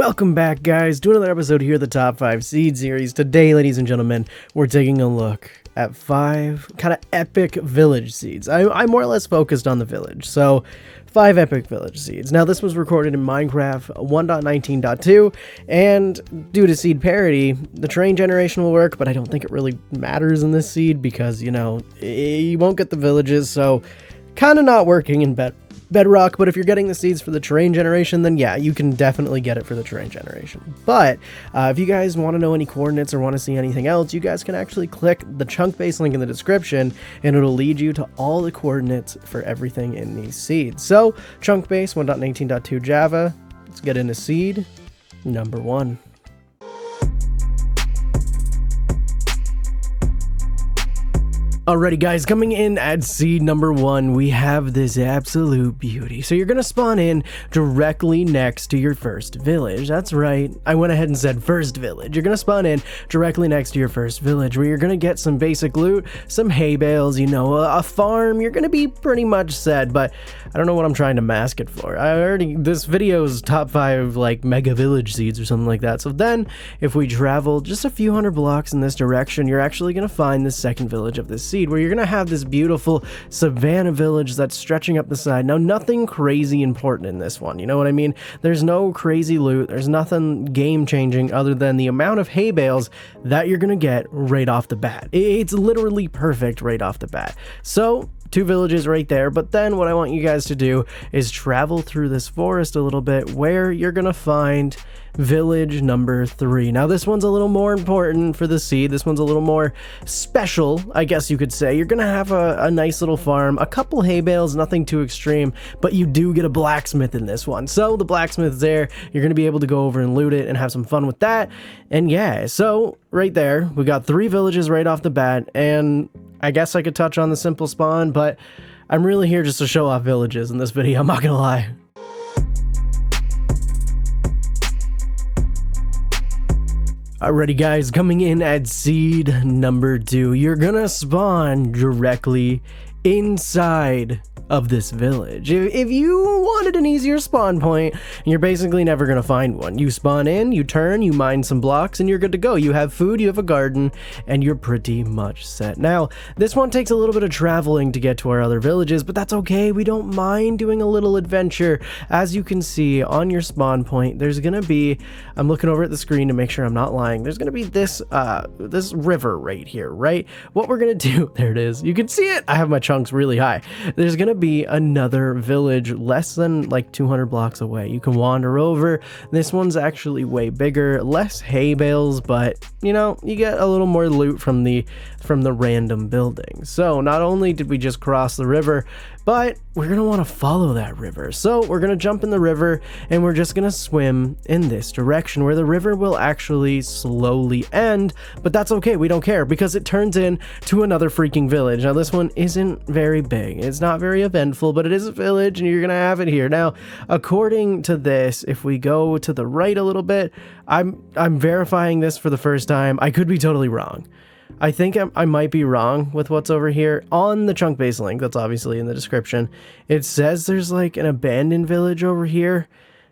Welcome back, guys, to another episode here of the Top 5 Seed series. Today, ladies and gentlemen, we're taking a look at 5 kind of epic village seeds. I more or less focused on the village, so 5 epic village seeds. Now, this was recorded in Minecraft 1.19.2, and due to seed parity, the terrain generation will work, but I don't think it really matters in this seed because, you know, you won't get the villages, so kind of not working in Bedrock, but if you're getting the seeds for the terrain generation, then yeah, you can definitely get it for the terrain generation. But if you guys want to know any coordinates or want to see anything else, you guys can actually click the chunk base link in the description and it'll lead you to all the coordinates for everything in these seeds. So chunk base 1.19.2 Java, let's get into seed number 1. Alrighty, guys, coming in at seed number 1, we have this absolute beauty. So you're going to spawn in directly next to your first village. That's right, I went ahead and said first village. You're going to spawn in directly next to your first village, where you're going to get some basic loot, some hay bales, you know, a farm. You're going to be pretty much set, but I don't know what I'm trying to mask it for. This video is top 5 like mega village seeds or something like that. So then if we travel just a few hundred blocks in this direction, you're actually going to find the second village of this seed, where you're gonna have this beautiful savanna village that's stretching up the side. Now, nothing crazy important in this one, you know what I mean? There's no crazy loot, there's nothing game changing other than the amount of hay bales that you're gonna get right off the bat. It's literally perfect right off the bat. So 2 villages right there, but then what I want you guys to do is travel through this forest a little bit, where you're gonna find village number 3. Now, this one's a little more important for the seed. This one's a little more special, I guess you could say. You're gonna have a nice little farm, a couple hay bales, nothing too extreme, but you do get a blacksmith in this one. So the blacksmith's there, you're gonna be able to go over and loot it and have some fun with that. And yeah, so right there, we got 3 villages right off the bat, and I guess I could touch on the simple spawn, but I'm really here just to show off villages in this video, I'm not gonna lie. Alrighty, guys, coming in at seed number 2, you're gonna spawn directly inside of this village. If you wanted an easier spawn point, you're basically never gonna find one. You spawn in, you turn, you mine some blocks, and you're good to go. You have food, you have a garden, and you're pretty much set. Now, this one takes a little bit of traveling to get to our other villages, but that's okay. We don't mind doing a little adventure. As you can see on your spawn point, there's gonna be, I'm looking over at the screen to make sure I'm not lying, there's gonna be this this river right here, right? What we're gonna do, there it is, you can see it, I have my chunks really high. There's gonna be another village less than like 200 blocks away. You can wander over. This one's actually way bigger, less hay bales, but you know, you get a little more loot from the random buildings. So not only did we just cross the river, but we're gonna want to follow that river. So we're gonna jump in the river and we're just gonna swim in this direction, where the river will actually slowly end, but that's okay, we don't care, because it turns into another freaking village. Now, this one isn't very big, it's not very eventful, but it is a village and you're gonna have it here. Now, according to this, if we go to the right a little bit, I'm verifying this for the first time. I could be totally wrong. I think I might be wrong with what's over here. On the chunk base link, that's obviously in the description, it says there's like an abandoned village over here.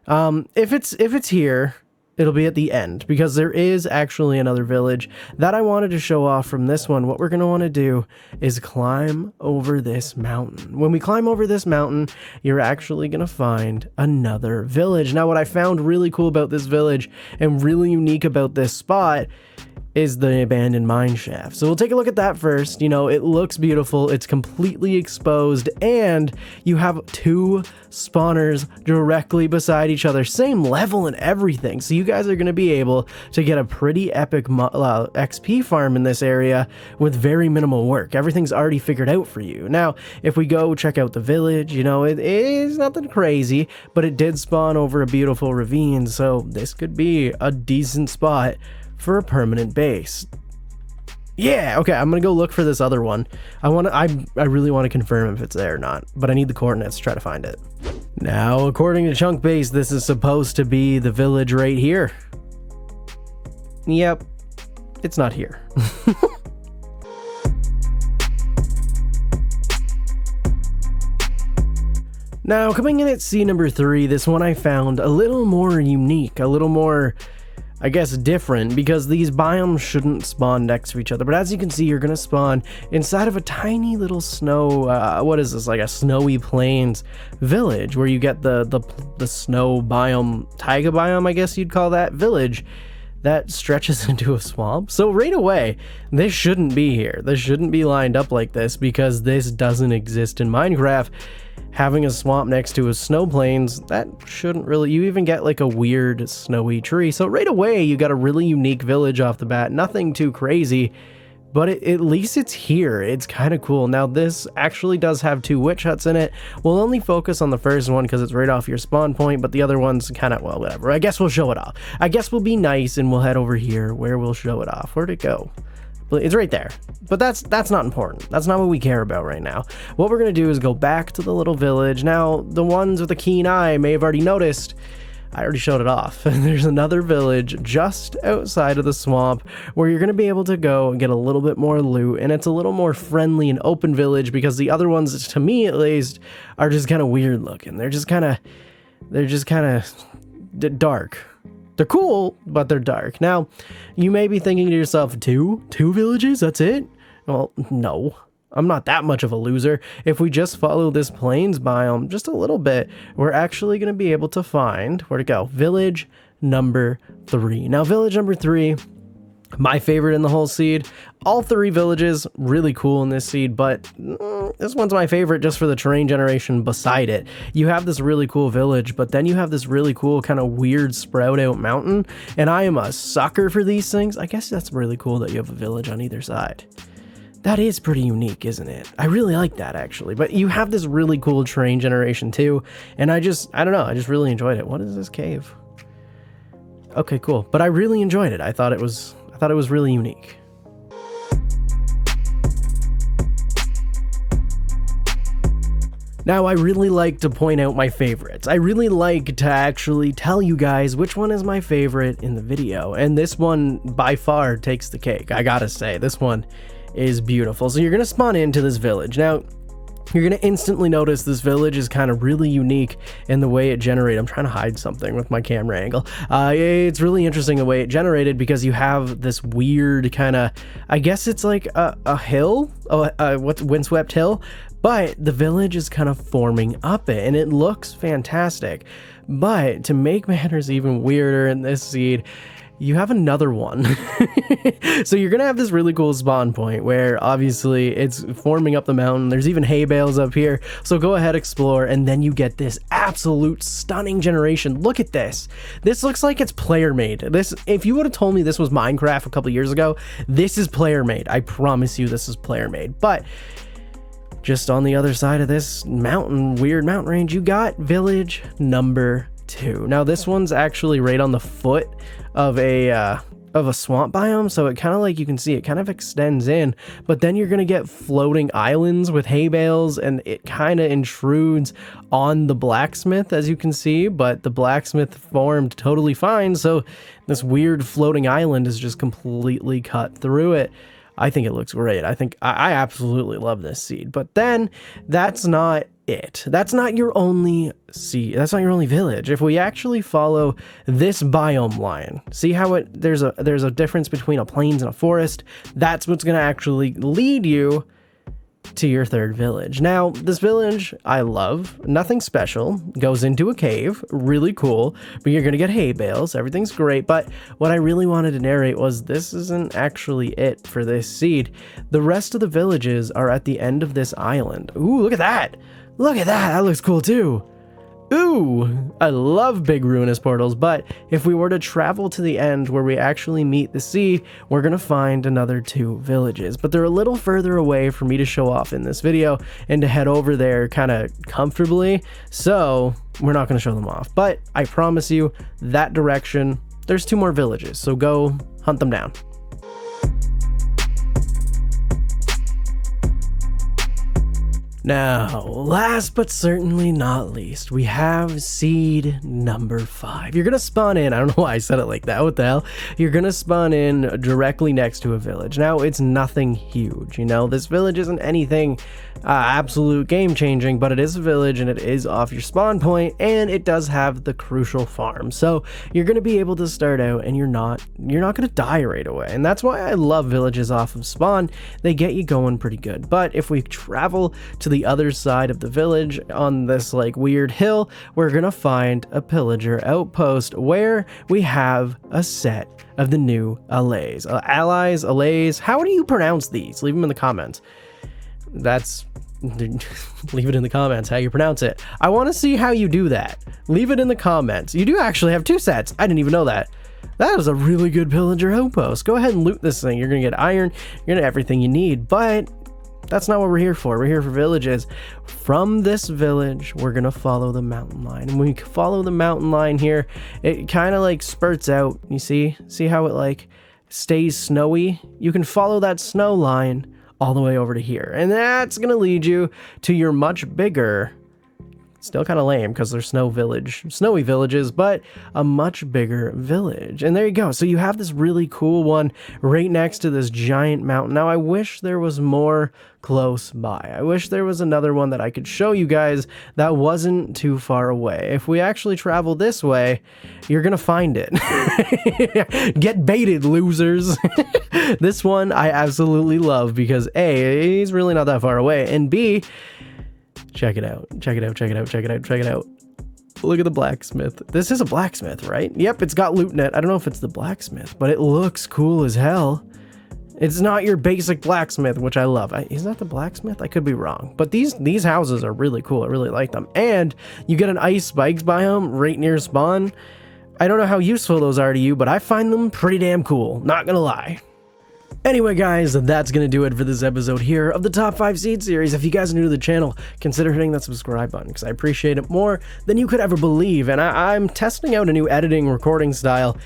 If it's here, it'll be at the end, because there is actually another village that I wanted to show off from this one. What we're going to want to do is climb over this mountain. When we climb over this mountain, you're actually going to find another village. Now, what I found really cool about this village and really unique about this spot is the abandoned mine shaft. So we'll take a look at that first. You know, it looks beautiful, it's completely exposed, and you have 2 spawners directly beside each other, same level and everything. So you guys are going to be able to get a pretty epic XP farm in this area with very minimal work. Everything's already figured out for you. Now, if we go check out the village, you know, it is nothing crazy, but it did spawn over a beautiful ravine, so this could be a decent spot for a permanent base. Yeah, okay, I'm gonna go look for this other one. I really want to confirm if it's there or not, but I need the coordinates to try to find it. Now, according to Chunk Base, this is supposed to be the village right here. Yep, it's not here. Now, coming in at seed number 3, this one I found a little more unique, a little more, I guess, different, because these biomes shouldn't spawn next to each other. But as you can see, you're gonna spawn inside of a tiny little snow, what is this, like a snowy plains village, where you get the snow biome, taiga biome, I guess you'd call that, village that stretches into a swamp. So right away, this shouldn't be here. This shouldn't be lined up like this, because this doesn't exist in Minecraft. Having a swamp next to a snow plains, that shouldn't really, you even get like a weird snowy tree. So right away, you got a really unique village off the bat, nothing too crazy, but at least it's here. It's kind of cool. Now this actually does have 2 witch huts in it. We'll only focus on the first one because it's right off your spawn point, but the other one's kind of, well, whatever. I guess we'll show it off. I guess we'll be nice and we'll head over here where we'll show it off. Where'd it go? It's right there, but that's not important. That's not what we care about right now. What we're gonna do is go back to the little village. Now, the ones with a keen eye may have already noticed, I already showed it off. There's another village just outside of the swamp where you're gonna be able to go and get a little bit more loot, and it's a little more friendly and open village, because the other ones, to me at least, are just kind of weird looking. They're just kind of dark. They're cool, but they're dark. Now, you may be thinking to yourself, two villages? That's it? Well, no. I'm not that much of a loser. If we just follow this plains biome just a little bit, we're actually going to be able to find, where to go? Village number 3. Now, village number 3, my favorite in the whole seed. All 3 villages really cool in this seed, but this one's my favorite just for the terrain generation beside it. You have this really cool village, but then you have this really cool kind of weird sprout out mountain, and I am a sucker for these things. I guess that's really cool that you have a village on either side. That is pretty unique, isn't it? I really like that, actually. But you have this really cool terrain generation too, and I don't know, I just really enjoyed it. What is this cave? Okay, cool. But I really enjoyed it. I thought it was really unique. Now, I really like to point out my favorites. I really like to actually tell you guys which one is my favorite in the video, and this one by far takes the cake. I gotta say, this one is beautiful. So you're gonna spawn into this village. Now, you're gonna instantly notice this village is kind of really unique in the way it generated. I'm trying to hide something with my camera angle. It's really interesting the way it generated, because you have this weird kind of, I guess it's like a hill, what's windswept hill, but the village is kind of forming up it, and it looks fantastic. But to make matters even weirder in this seed, you have another one. So you're gonna have this really cool spawn point where obviously it's forming up the mountain. There's even hay bales up here. So go ahead, explore, and then you get this absolute stunning generation. Look at this. This looks like it's player made. This, if you would have told me this was Minecraft a couple years ago, this is player made. I promise you this is player made. But just on the other side of this mountain, weird mountain range, you got village number 2. Now this one's actually right on the foot of a swamp biome, so it kind of, like you can see, it kind of extends in, but then you're gonna get floating islands with hay bales, and it kind of intrudes on the blacksmith, as you can see, but the blacksmith formed totally fine, so this weird floating island is just completely cut through it. I think it looks great. I absolutely love this seed. But then that's not it. That's not your only seed. That's not your only village. If we actually follow this biome line, see how there's a difference between a plains and a forest. That's what's going to actually lead you to your 3rd village. Now, this village I love. Nothing special. Goes into a cave. Really cool. But you're going to get hay bales. Everything's great. But what I really wanted to narrate was this isn't actually it for this seed. The rest of the villages are at the end of this island. Ooh, look at that. Look at that. That looks cool too. Ooh, I love big ruinous portals, but if we were to travel to the end where we actually meet the sea, we're gonna find another 2 villages, but they're a little further away for me to show off in this video and to head over there kind of comfortably, so we're not gonna show them off. But I promise you, that direction, there's 2 more villages, so go hunt them down. Now, last but certainly not least, we have seed number 5. You're gonna spawn in, I don't know why I said it like that, what the hell? You're gonna spawn in directly next to a village. Now, it's nothing huge, you know? This village isn't anything absolute game-changing, but it is a village and it is off your spawn point, and it does have the crucial farm. So, you're gonna be able to start out and you're not gonna die right away. And that's why I love villages off of spawn. They get you going pretty good. But if we travel to the other side of the village on this like weird hill, we're gonna find a pillager outpost where we have a set of the new allays. Allays, how do you pronounce these? Leave them in the comments. Leave it in the comments how you pronounce it. I want to see how you do that. Leave it in the comments. You do actually have 2 sets. I didn't even know that. That is a really good pillager outpost. Go ahead and loot this thing. You're gonna get iron, you're gonna get everything you need, but that's not what we're here for. We're here for villages. From this village, we're gonna follow the mountain line. And when we follow the mountain line here, it kind of like spurts out. You see how it like stays snowy? You can follow that snow line all the way over to here. And that's gonna lead you to your much bigger, still kind of lame because they're snowy villages, but a much bigger village. And there you go. So you have this really cool one right next to this giant mountain. Now I wish there was more close by. I wish there was another one that I could show you guys that wasn't too far away. If we actually travel this way, you're gonna find it. Get baited, losers. This one I absolutely love because A, he's really not that far away, and B, check it out. Look at the blacksmith. This is a blacksmith, right? Yep, it's got loot in it. I don't know if it's the blacksmith, but it looks cool as hell. It's not your basic blacksmith, which I love. Is that the blacksmith? I could be wrong. But these houses are really cool. I really like them. And you get an ice spikes biome right near spawn. I don't know how useful those are to you, but I find them pretty damn cool. Not gonna lie. Anyway, guys, that's going to do it for this episode here of the Top 5 Seed series. If you guys are new to the channel, consider hitting that subscribe button because I appreciate it more than you could ever believe. And I'm testing out a new editing recording style.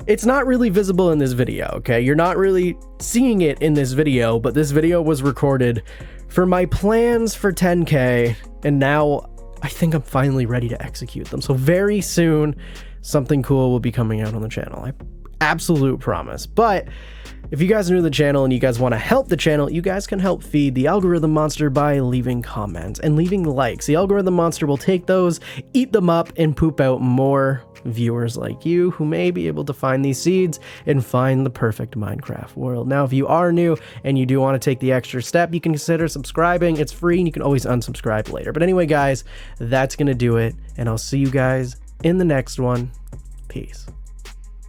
It's not really visible in this video, okay? You're not really seeing it in this video, but this video was recorded for my plans for 10K, and now I think I'm finally ready to execute them. So very soon, something cool will be coming out on the channel. I absolute promise. But if you guys are new to the channel and you guys want to help the channel, you guys can help feed the algorithm monster by leaving comments and leaving likes. The algorithm monster will take those, eat them up, and poop out more viewers like you who may be able to find these seeds and find the perfect Minecraft world. Now, if you are new and you do want to take the extra step, you can consider subscribing. It's free and you can always unsubscribe later. But anyway, guys, that's going to do it, and I'll see you guys in the next one. Peace.